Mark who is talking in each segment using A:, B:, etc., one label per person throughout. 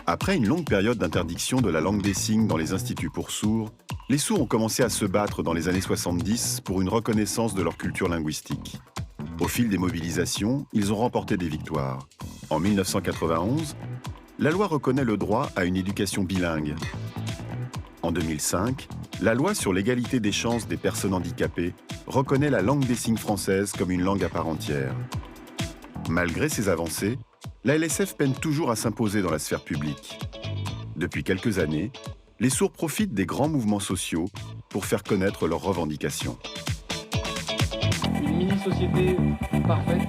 A: Après une longue période d'interdiction de la langue des signes dans les instituts pour sourds, les sourds ont commencé à se battre dans les années 70 pour une reconnaissance de leur culture linguistique. Au fil des mobilisations, ils ont remporté des victoires. En 1991, la loi reconnaît le droit à une éducation bilingue. En 2005, la loi sur l'égalité des chances des personnes handicapées reconnaît la langue des signes française comme une langue à part entière. Malgré ces avancées, la LSF peine toujours à s'imposer dans la sphère publique. Depuis quelques années, les sourds profitent des grands mouvements sociaux pour faire connaître leurs revendications.
B: Une mini-société parfaite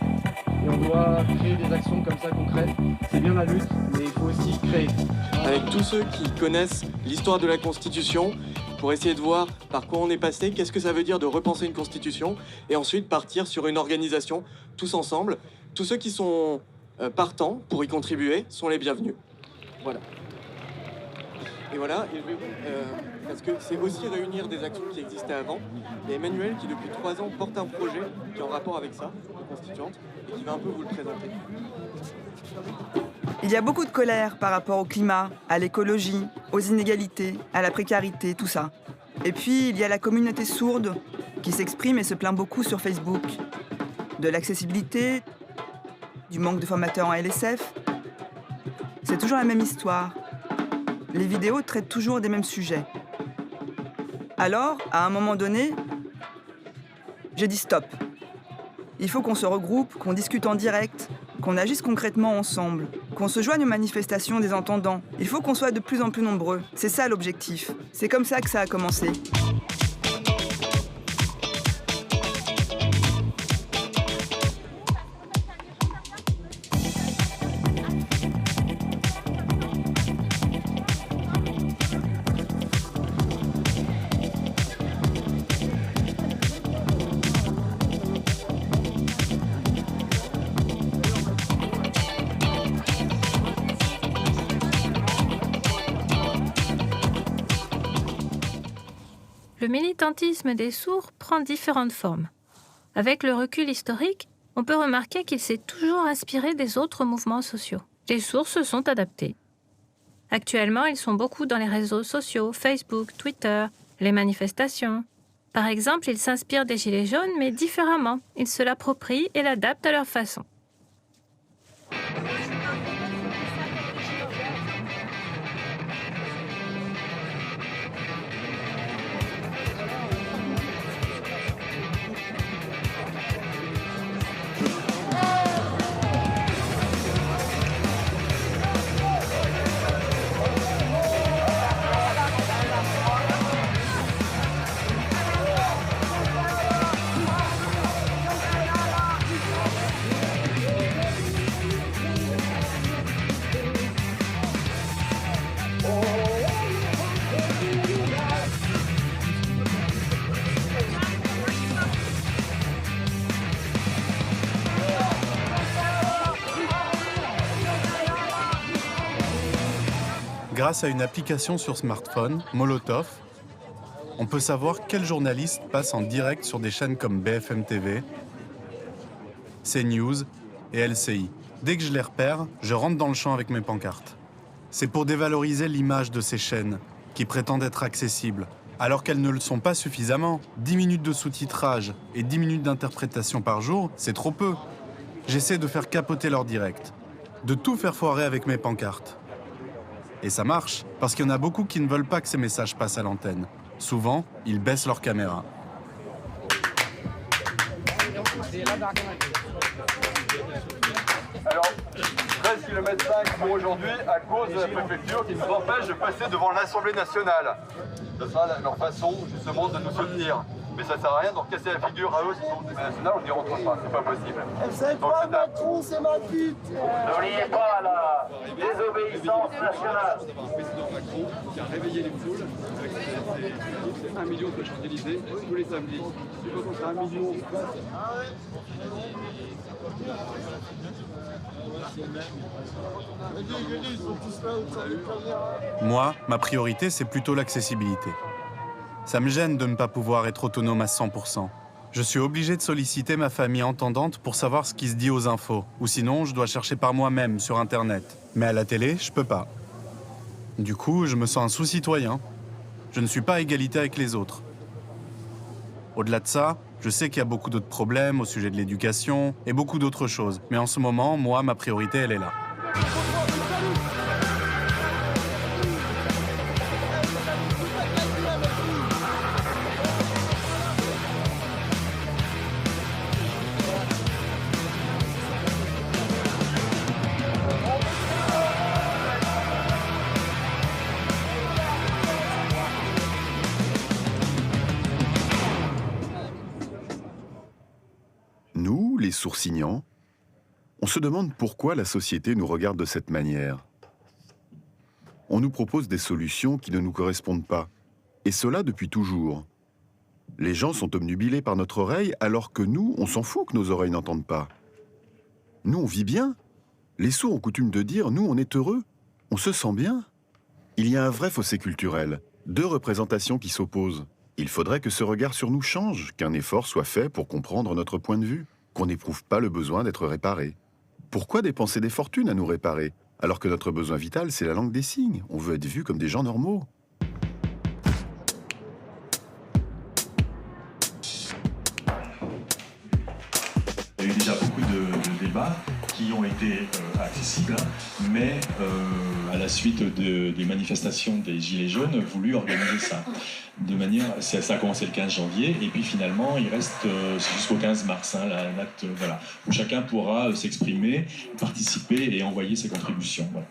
B: et on doit créer des actions comme ça concrètes. C'est bien la lutte, mais il faut aussi créer.
C: Avec tous ceux qui connaissent l'histoire de la Constitution, pour essayer de voir par quoi on est passé, qu'est-ce que ça veut dire de repenser une Constitution, et ensuite partir sur une organisation, tous ensemble. Tous ceux qui sont partants pour y contribuer sont les bienvenus. Voilà. Et voilà, parce que c'est aussi réunir des actions qui existaient avant. Il y a Emmanuel qui depuis 3 ans porte un projet qui est en rapport avec ça, de constituante, et qui va un peu vous le présenter.
D: Il y a beaucoup de colère par rapport au climat, à l'écologie, aux inégalités, à la précarité, tout ça. Et puis, il y a la communauté sourde qui s'exprime et se plaint beaucoup sur Facebook. De l'accessibilité, du manque de formateurs en LSF. C'est toujours la même histoire. Les vidéos traitent toujours des mêmes sujets. Alors, à un moment donné, j'ai dit stop. Il faut qu'on se regroupe, qu'on discute en direct, qu'on agisse concrètement ensemble, qu'on se joigne aux manifestations des entendants. Il faut qu'on soit de plus en plus nombreux. C'est ça l'objectif. C'est comme ça que ça a commencé.
E: Le militantisme des sourds prend différentes formes. Avec le recul historique, on peut remarquer qu'il s'est toujours inspiré des autres mouvements sociaux. Les sourds se sont adaptés. Actuellement, ils sont beaucoup dans les réseaux sociaux, Facebook, Twitter, les manifestations. Par exemple, ils s'inspirent des Gilets jaunes, mais différemment. Ils se l'approprient et l'adaptent à leur façon.
F: Grâce à une application sur smartphone, Molotov, on peut savoir quels journalistes passent en direct sur des chaînes comme BFM TV, CNews et LCI. Dès que je les repère, je rentre dans le champ avec mes pancartes. C'est pour dévaloriser l'image de ces chaînes, qui prétendent être accessibles, alors qu'elles ne le sont pas suffisamment. 10 minutes de sous-titrage et 10 minutes d'interprétation par jour, c'est trop peu. J'essaie de faire capoter leur direct, de tout faire foirer avec mes pancartes. Et ça marche, parce qu'il y en a beaucoup qui ne veulent pas que ces messages passent à l'antenne. Souvent, ils baissent leur caméra.
G: Alors, 13 km/h pour aujourd'hui à cause de la préfecture qui nous empêche de passer devant l'Assemblée nationale. Ce sera leur façon justement de nous soutenir. Mais ça sert à rien de leur casser la figure à eux, si sont des nationales, on n'y rentre pas, c'est pas possible.
H: C'est pas Macron, c'est ma pute.
I: N'oubliez pas la désobéissance nationale.
B: D'avoir un président Macron qui a réveillé les foules avec c'est 1 million de Champs-Élysées tous les samedis. Tu peux qu'on sera 1 million.
F: Moi, ma priorité, c'est plutôt l'accessibilité. Ça me gêne de ne pas pouvoir être autonome à 100%. Je suis obligé de solliciter ma famille entendante pour savoir ce qui se dit aux infos. Ou sinon, je dois chercher par moi-même sur Internet. Mais à la télé, je peux pas. Du coup, je me sens un sous-citoyen. Je ne suis pas à égalité avec les autres. Au-delà de ça, je sais qu'il y a beaucoup d'autres problèmes au sujet de l'éducation et beaucoup d'autres choses. Mais en ce moment, moi, ma priorité, elle est là.
A: Nous, les sourds-signants, on se demande pourquoi la société nous regarde de cette manière. On nous propose des solutions qui ne nous correspondent pas, et cela depuis toujours. Les gens sont obnubilés par notre oreille alors que nous, on s'en fout que nos oreilles n'entendent pas. Nous, on vit bien. Les sourds ont coutume de dire « nous, on est heureux, on se sent bien ». Il y a un vrai fossé culturel, deux représentations qui s'opposent. Il faudrait que ce regard sur nous change, qu'un effort soit fait pour comprendre notre point de vue, qu'on n'éprouve pas le besoin d'être réparé. Pourquoi dépenser des fortunes à nous réparer, alors que notre besoin vital, c'est la langue des signes? On veut être vu comme des gens normaux.
J: Il y a eu déjà beaucoup de débats qui ont été accessibles, mais à la suite des manifestations des Gilets jaunes, voulu organiser ça. De manière, ça a commencé le 15 janvier, et puis finalement, il reste jusqu'au 15 mars, hein, la date, voilà, où chacun pourra s'exprimer, participer et envoyer ses contributions. Voilà.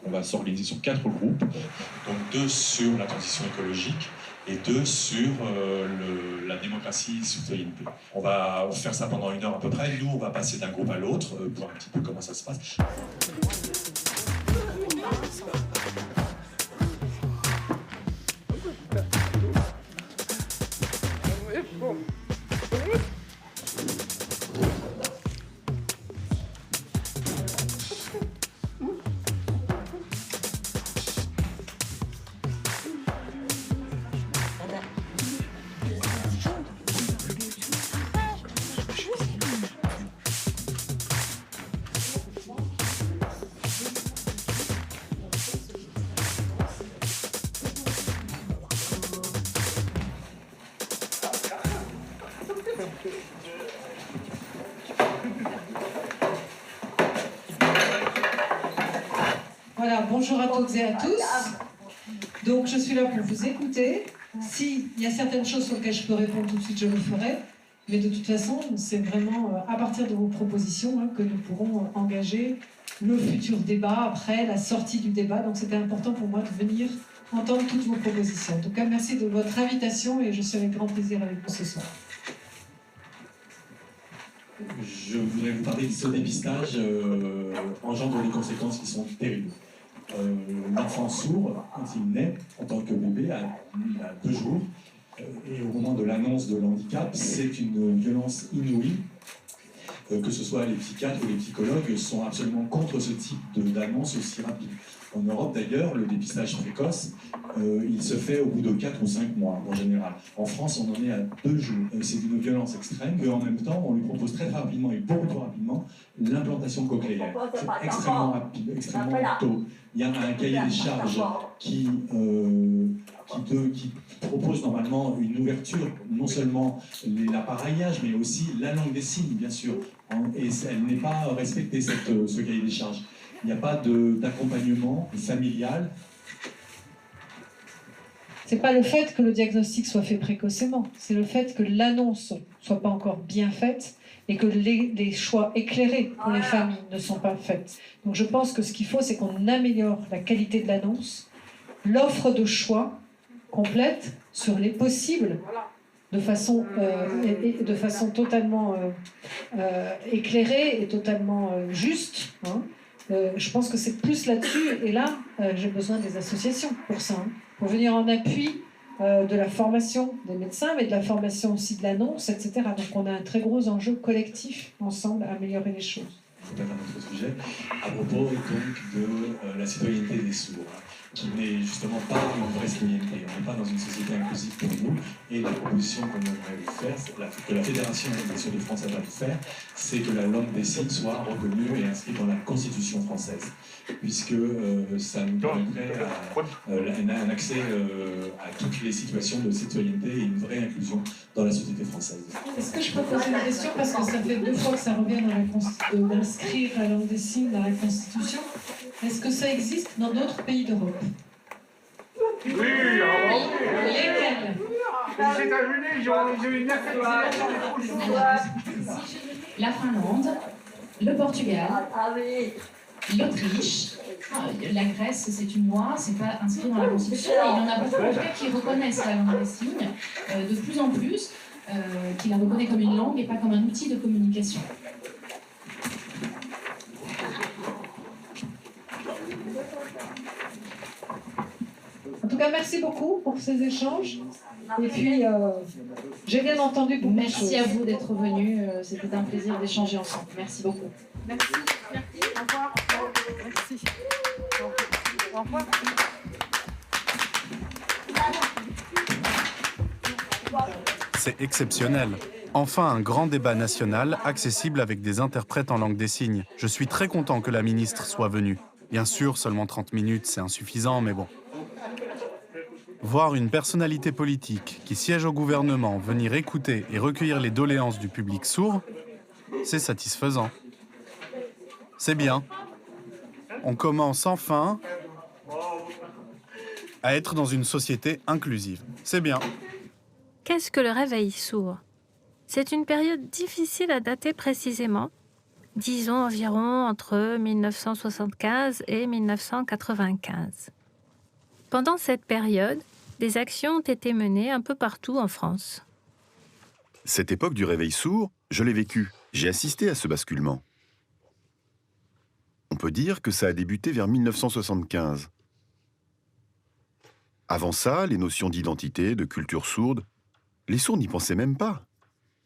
J: On va s'organiser sur 4 groupes, donc 2 sur la transition écologique, et 2 sur la démocratie et citoyenneté. On va faire ça pendant 1 heure à peu près. Nous, on va passer d'un groupe à l'autre, voir un petit peu comment ça se passe.
K: Voilà, bonjour à toutes et à tous. Donc je suis là pour vous écouter. S'il y a certaines choses sur lesquelles je peux répondre tout de suite, je le ferai. Mais de toute façon, c'est vraiment à partir de vos propositions que nous pourrons engager le futur débat après la sortie du débat. Donc c'était important pour moi de venir entendre toutes vos propositions. En tout cas, merci de votre invitation et je suis avec grand plaisir avec vous ce soir.
J: Je voudrais vous parler de ce dépistage engendre des conséquences qui sont terribles. L'enfant sourd, quand il naît en tant que bébé, à 2 jours, et au moment de l'annonce de l'handicap, c'est une violence inouïe. Que ce soit les psychiatres ou les psychologues sont absolument contre ce type d'annonce aussi rapide. En Europe d'ailleurs, le dépistage précoce, il se fait au bout de 4 ou 5 mois en général. En France, on en est à 2 jours. C'est d'une violence extrême, et en même temps, on lui propose très rapidement et beaucoup trop rapidement l'implantation cochléaire. C'est extrêmement rapide, extrêmement tôt. Il y a un cahier des charges qui propose normalement une ouverture, non seulement l'appareillage, mais aussi la langue des signes, bien sûr. Et elle n'est pas respectée, ce cahier des charges. Il n'y a pas d'accompagnement familial.
K: C'est pas le fait que le diagnostic soit fait précocement, c'est le fait que l'annonce soit pas encore bien faite et que les choix éclairés pour les familles ne sont pas faits. Donc je pense que ce qu'il faut, c'est qu'on améliore la qualité de l'annonce, l'offre de choix complète sur les possibles de façon totalement éclairée et totalement juste. Hein. Je pense que c'est plus là-dessus, et là, j'ai besoin des associations pour ça, hein, pour venir en appui de la formation des médecins, mais de la formation aussi de l'annonce, etc. Donc on a un très gros enjeu collectif, ensemble, à améliorer les choses.
J: C'est peut-être un autre sujet, à propos donc de la citoyenneté des sourds. qui n'est justement pas une vraie citoyenneté. On n'est pas dans une société inclusive pour nous. Et la proposition qu'on aimerait vous faire, que la Fédération des sourds de France va vous faire, c'est que la langue des signes soit reconnue et inscrite dans la Constitution française, puisque ça nous permettrait un accès à toutes les situations de citoyenneté et une vraie inclusion dans la société française.
K: Est-ce que je peux poser une question, parce que ça fait 2 fois que ça revient d'inscrire la langue des signes dans la Constitution. Est-ce que ça existe dans d'autres pays d'Europe?
H: Oui,
K: lesquels?
H: Les États-Unis, ils ont une acceptation.
L: La Finlande, le Portugal, l'Autriche, la Grèce, c'est une loi, c'est pas inscrit dans la Constitution, et il y en a beaucoup en fait, qui reconnaissent la langue des signes, de plus en plus, qui la reconnaît comme une langue et pas comme un outil de communication.
K: En tout cas, merci beaucoup pour ces échanges. Et puis, j'ai bien entendu beaucoup de choses.
L: Merci à vous d'être venus, c'était un plaisir d'échanger ensemble. Merci beaucoup.
D: Merci. Merci. Au revoir. Merci. Au revoir.
F: C'est exceptionnel. Enfin, un grand débat national accessible avec des interprètes en langue des signes. Je suis très content que la ministre soit venue. Bien sûr, seulement 30 minutes, c'est insuffisant, mais bon. Voir une personnalité politique qui siège au gouvernement venir écouter et recueillir les doléances du public sourd, c'est satisfaisant. C'est bien. On commence enfin à être dans une société inclusive. C'est bien.
E: Qu'est-ce que le réveil sourd? C'est une période difficile à dater précisément, disons environ entre 1975 et 1995. Pendant cette période, des actions ont été menées un peu partout en France.
A: Cette époque du réveil sourd, je l'ai vécue. J'ai assisté à ce basculement. On peut dire que ça a débuté vers 1975. Avant ça, les notions d'identité, de culture sourde, les sourds n'y pensaient même pas.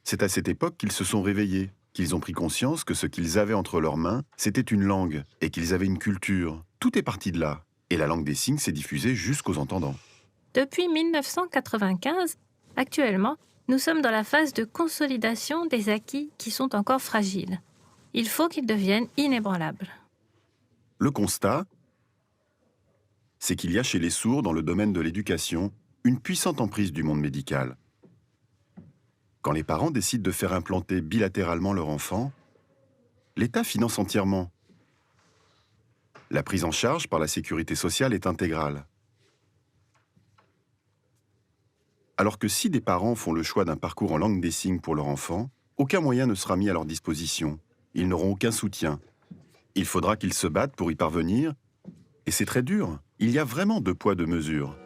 A: C'est à cette époque qu'ils se sont réveillés, qu'ils ont pris conscience que ce qu'ils avaient entre leurs mains, c'était une langue, et qu'ils avaient une culture. Tout est parti de là. Et la langue des signes s'est diffusée jusqu'aux entendants.
E: Depuis 1995, actuellement, nous sommes dans la phase de consolidation des acquis qui sont encore fragiles. Il faut qu'ils deviennent inébranlables.
A: Le constat, c'est qu'il y a chez les sourds, dans le domaine de l'éducation, une puissante emprise du monde médical. Quand les parents décident de faire implanter bilatéralement leur enfant, l'État finance entièrement. La prise en charge par la sécurité sociale est intégrale. Alors que si des parents font le choix d'un parcours en langue des signes pour leur enfant, aucun moyen ne sera mis à leur disposition. Ils n'auront aucun soutien. Il faudra qu'ils se battent pour y parvenir, et c'est très dur. Il y a vraiment 2 poids 2 mesures.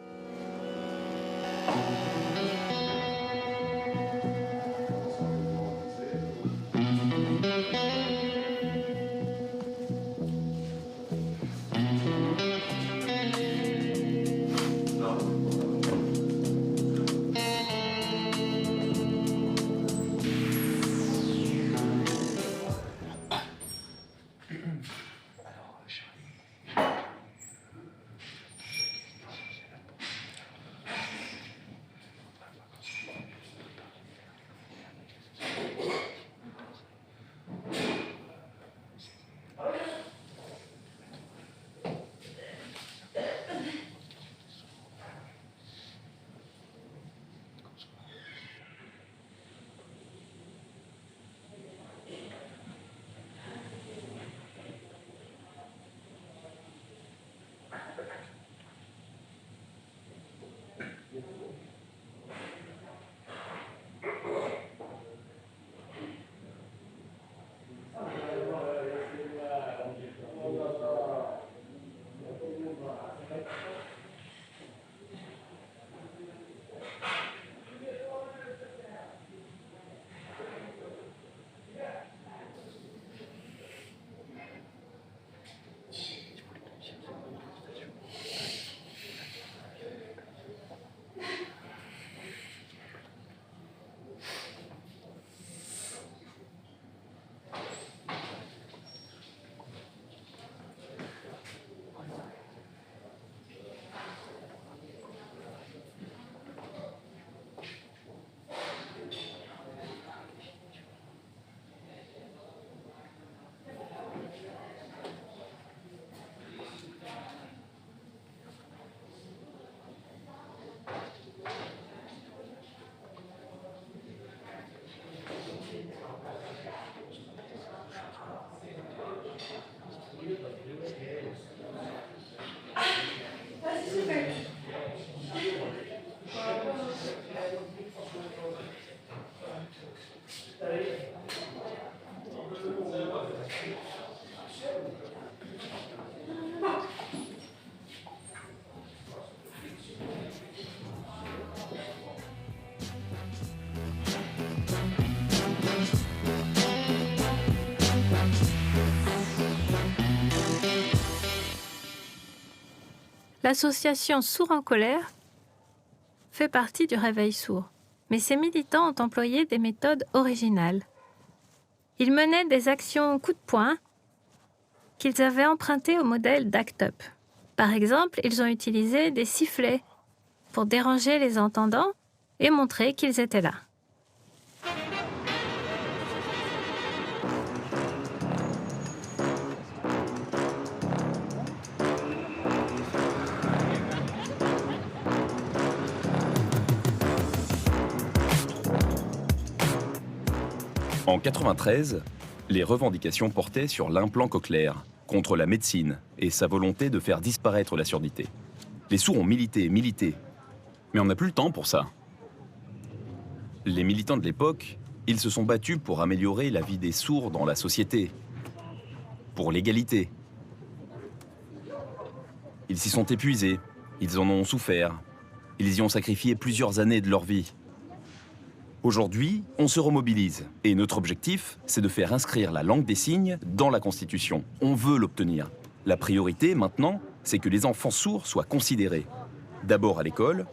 E: L'association Sourds en colère fait partie du Réveil sourd, mais ses militants ont employé des méthodes originales. Ils menaient des actions coup de poing qu'ils avaient empruntées au modèle d'Act Up. Par exemple, ils ont utilisé des sifflets pour déranger les entendants et montrer qu'ils étaient là.
M: En 1993, les revendications portaient sur l'implant cochléaire, contre la médecine et sa volonté de faire disparaître la surdité. Les sourds ont milité, mais on n'a plus le temps pour ça. Les militants de l'époque, ils se sont battus pour améliorer la vie des sourds dans la société, pour l'égalité. Ils s'y sont épuisés, ils en ont souffert, ils y ont sacrifié plusieurs années de leur vie. Aujourd'hui, on se remobilise. Et notre objectif, c'est de faire inscrire la langue des signes dans la Constitution. On veut l'obtenir. La priorité, maintenant, c'est que les enfants sourds soient considérés. D'abord à l'école,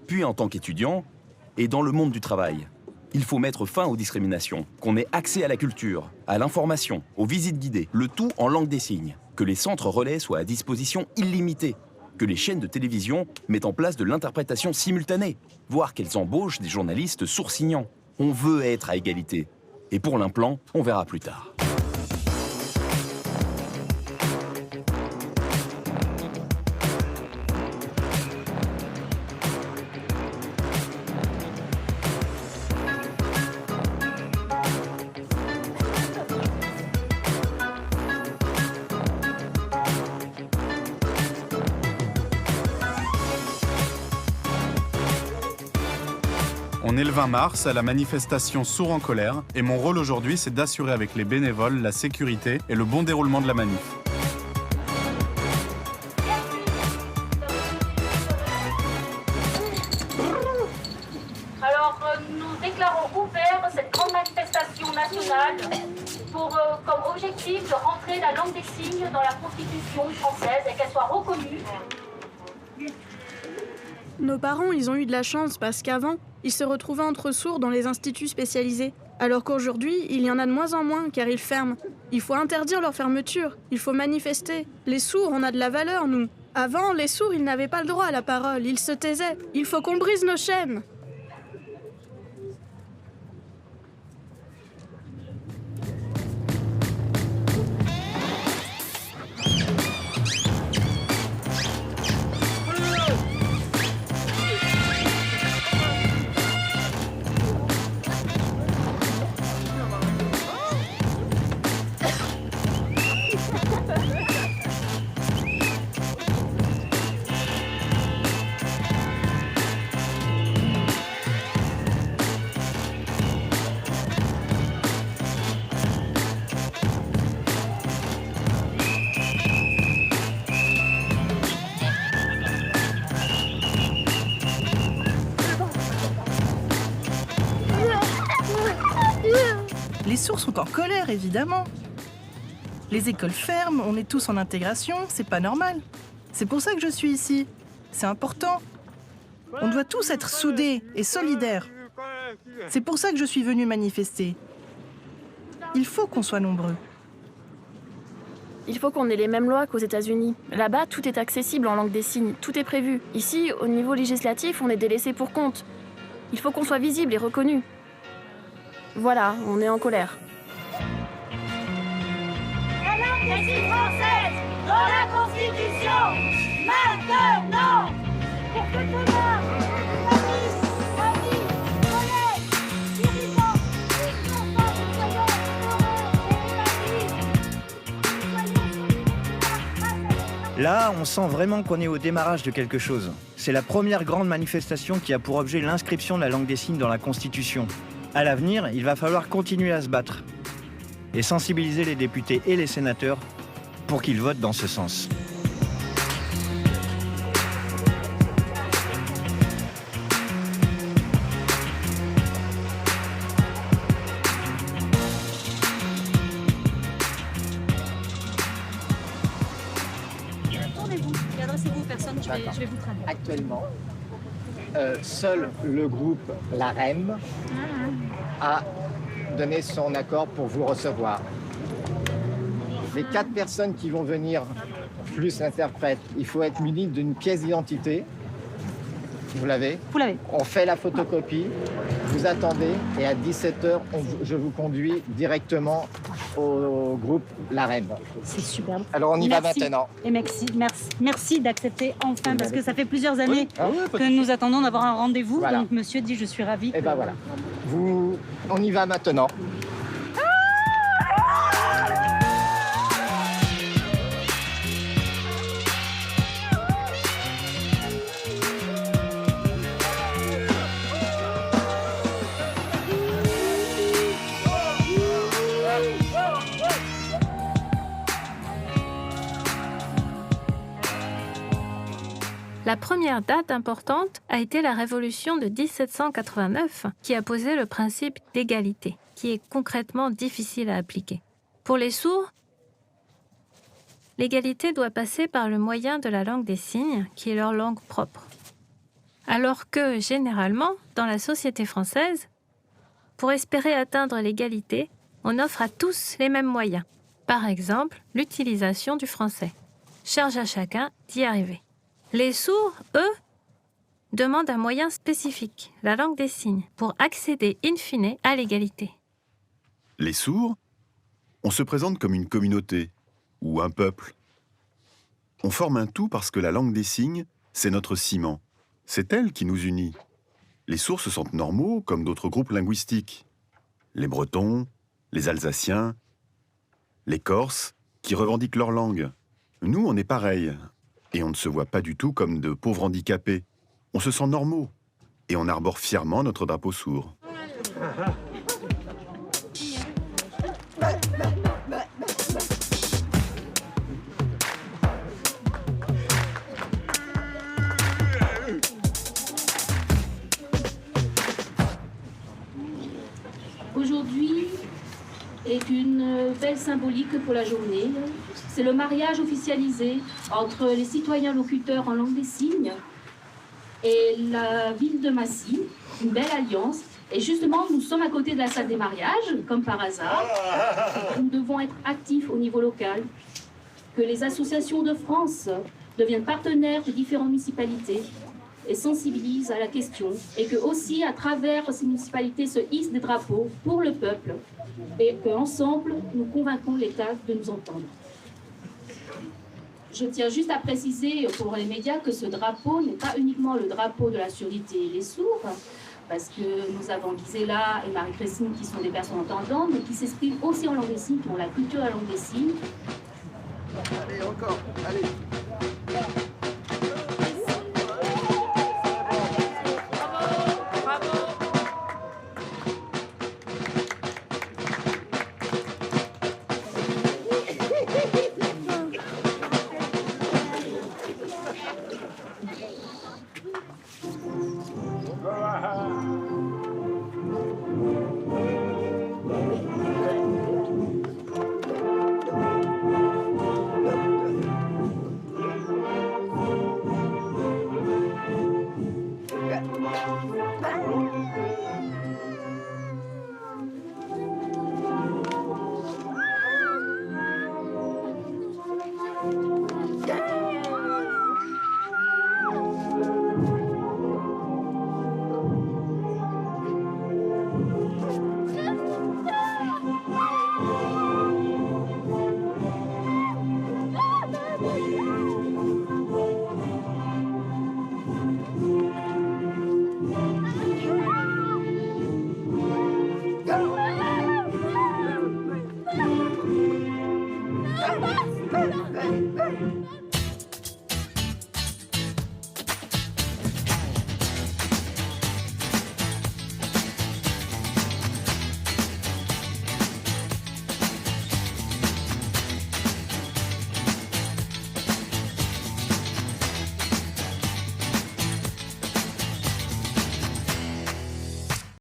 M: puis en tant qu'étudiants, et dans le monde du travail. Il faut mettre fin aux discriminations, qu'on ait accès à la culture, à l'information, aux visites guidées, le tout en langue des signes. Que les centres relais soient à disposition illimitée. Que les chaînes de télévision mettent en place de l'interprétation simultanée, voire qu'elles embauchent des journalistes sourds-signants. On veut être à égalité. Et pour l'implant, on verra plus tard.
F: On est le 20 mars à la manifestation Sourds en colère et mon rôle aujourd'hui c'est d'assurer avec les bénévoles la sécurité et le bon déroulement de la manif.
N: Alors nous déclarons ouvert cette grande manifestation nationale pour comme objectif de rentrer la langue des signes dans la Constitution française et qu'elle soit reconnue.
O: Nos parents, ils ont eu de la chance parce qu'avant, ils se retrouvaient entre sourds dans les instituts spécialisés. Alors qu'aujourd'hui, il y en a de moins en moins car ils ferment. Il faut interdire leur fermeture, il faut manifester. Les sourds, on a de la valeur, nous. Avant, les sourds, ils n'avaient pas le droit à la parole, ils se taisaient. Il faut qu'on brise nos chaînes.
P: Les sourds sont en colère, évidemment. Les écoles ferment, on est tous en intégration, c'est pas normal. C'est pour ça que je suis ici. C'est important. On doit tous être soudés et solidaires. C'est pour ça que je suis venue manifester. Il faut qu'on soit nombreux.
Q: Il faut qu'on ait les mêmes lois qu'aux États-Unis. Là-bas, tout est accessible en langue des signes, tout est prévu. Ici, au niveau législatif, on est délaissé pour compte. Il faut qu'on soit visible et reconnu. Voilà, on est en colère.
N: La langue des signes française dans la Constitution, maintenant, pour que demain, famille, collègues, dirigeants, tous ensemble soyons heureux et
R: Là, on sent vraiment qu'on est au démarrage de quelque chose. C'est la première grande manifestation qui a pour objet l'inscription de la langue des signes dans la Constitution. À l'avenir, il va falloir continuer à se battre et sensibiliser les députés et les sénateurs pour qu'ils votent dans ce sens.
N: Tournez-vous et adressez-vous aux personnes qui
S: je vais vous traduire.
T: Actuellement, seul le groupe l'AREM a donné son accord pour vous recevoir. Les 4 personnes qui vont venir, plus l'interprète, il faut être muni d'une pièce d'identité. Vous l'avez ?
S: Vous l'avez.
T: On fait la photocopie, vous attendez et à 17h, je vous conduis directement au groupe l'AREM.
S: C'est superbe.
T: Alors on y va maintenant.
S: Et merci d'accepter enfin, parce que ça fait plusieurs années que nous attendons d'avoir un rendez-vous.
T: Voilà.
S: Donc monsieur dit je suis ravie.
T: Et ben voilà. On y va maintenant.
E: La première date importante a été la Révolution de 1789, qui a posé le principe d'égalité, qui est concrètement difficile à appliquer. Pour les sourds, l'égalité doit passer par le moyen de la langue des signes, qui est leur langue propre. Alors que, généralement, dans la société française, pour espérer atteindre l'égalité, on offre à tous les mêmes moyens. Par exemple, l'utilisation du français. Charge à chacun d'y arriver. Les sourds, eux, demandent un moyen spécifique, la langue des signes, pour accéder in fine à l'égalité.
A: Les sourds, on se présente comme une communauté ou un peuple. On forme un tout parce que la langue des signes, c'est notre ciment. C'est elle qui nous unit. Les sourds se sentent normaux comme d'autres groupes linguistiques. Les Bretons, les Alsaciens, les Corses, qui revendiquent leur langue. Nous, on est pareil. Et on ne se voit pas du tout comme de pauvres handicapés. On se sent normaux. Et on arbore fièrement notre drapeau sourd.
N: Aujourd'hui est une belle symbolique pour la journée. C'est le mariage officialisé entre les citoyens locuteurs en langue des signes et la ville de Massy, une belle alliance. Et justement, nous sommes à côté de la salle des mariages, comme par hasard. Nous devons être actifs au niveau local, que les associations de France deviennent partenaires de différentes municipalités et sensibilisent à la question, et que aussi, à travers ces municipalités, se hissent des drapeaux pour le peuple, et qu'ensemble, nous convaincons l'État de nous entendre. Je tiens juste à préciser pour les médias que ce drapeau n'est pas uniquement le drapeau de la surdité et les sourds, parce que nous avons Gisela et Marie-Christine qui sont des personnes entendantes, mais qui s'expriment aussi en langue des signes, pour la culture de la langue des signes.
T: Allez, encore, allez.